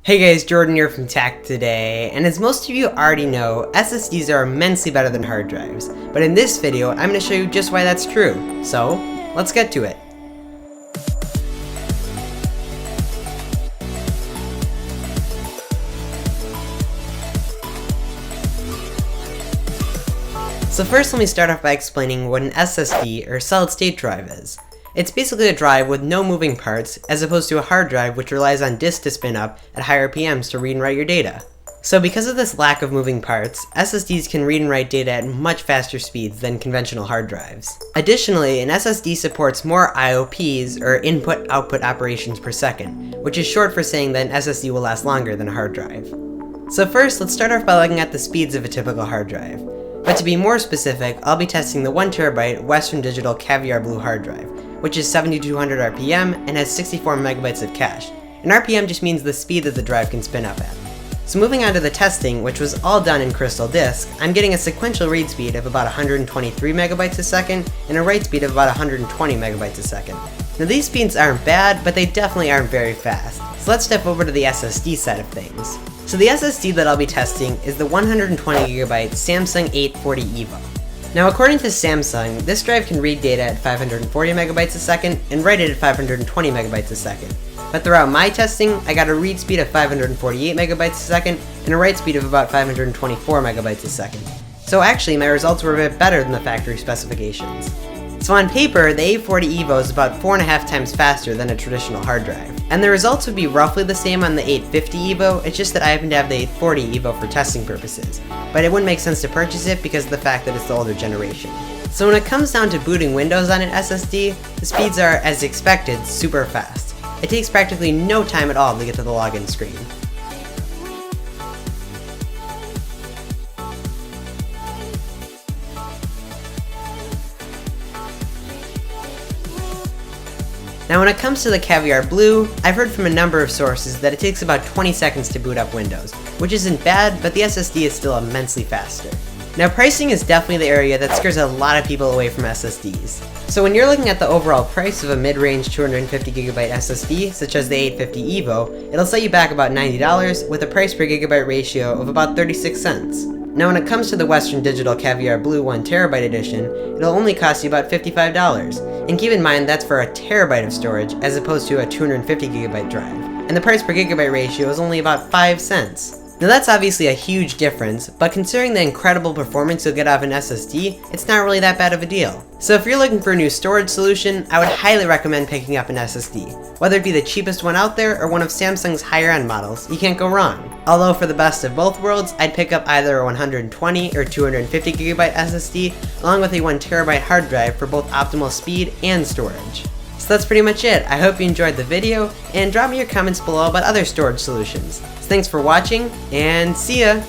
Hey guys, Jordan here from Tech Today, and as most of you already know, SSDs are immensely better than hard drives, but in this video I'm going to show you just why that's true. So, let's get to it. So first let me start off by explaining what an SSD or solid state drive is. It's basically a drive with no moving parts, as opposed to a hard drive which relies on disk to spin up at higher RPMs to read and write your data. So because of this lack of moving parts, SSDs can read and write data at much faster speeds than conventional hard drives. Additionally, an SSD supports more IOPs, or input-output operations per second, which is short for saying that an SSD will last longer than a hard drive. So first, let's start off by looking at the speeds of a typical hard drive. But to be more specific, I'll be testing the 1TB Western Digital Caviar Blue hard drive, which is 7200 RPM and has 64 megabytes of cache. And RPM just means the speed that the drive can spin up at. So moving on to the testing, which was all done in Crystal Disk, I'm getting a sequential read speed of about 123 megabytes a second and a write speed of about 120 megabytes a second. Now these speeds aren't bad, but they definitely aren't very fast. So let's step over to the SSD side of things. So the SSD that I'll be testing is the 120GB Samsung 840 EVO. Now according to Samsung, this drive can read data at 540 megabytes a second and write it at 520 megabytes a second. But throughout my testing, I got a read speed of 548 megabytes a second and a write speed of about 524 megabytes a second. So actually my results were a bit better than the factory specifications. So on paper, the 840 EVO is about 4.5 times faster than a traditional hard drive. And the results would be roughly the same on the 850 EVO, it's just that I happen to have the 840 EVO for testing purposes. But it wouldn't make sense to purchase it because of the fact that it's the older generation. So when it comes down to booting Windows on an SSD, the speeds are, as expected, super fast. It takes practically no time at all to get to the login screen. Now when it comes to the Caviar Blue, I've heard from a number of sources that it takes about 20 seconds to boot up Windows, which isn't bad, but the SSD is still immensely faster. Now pricing is definitely the area that scares a lot of people away from SSDs. So when you're looking at the overall price of a mid-range 250GB SSD, such as the 850 EVO, it'll set you back about $90 with a price per gigabyte ratio of about 36 cents. Now when it comes to the Western Digital Caviar Blue 1TB edition, it'll only cost you about $55. And keep in mind that's for a terabyte of storage as opposed to a 250GB drive. And the price per gigabyte ratio is only about 5 cents. Now that's obviously a huge difference, but considering the incredible performance you'll get out of an SSD, it's not really that bad of a deal. So if you're looking for a new storage solution, I would highly recommend picking up an SSD. Whether it be the cheapest one out there or one of Samsung's higher end models, you can't go wrong. Although for the best of both worlds, I'd pick up either a 120 or 250GB SSD along with a 1TB hard drive for both optimal speed and storage. So that's pretty much it. I hope you enjoyed the video, and drop me your comments below about other storage solutions. So thanks for watching, and see ya!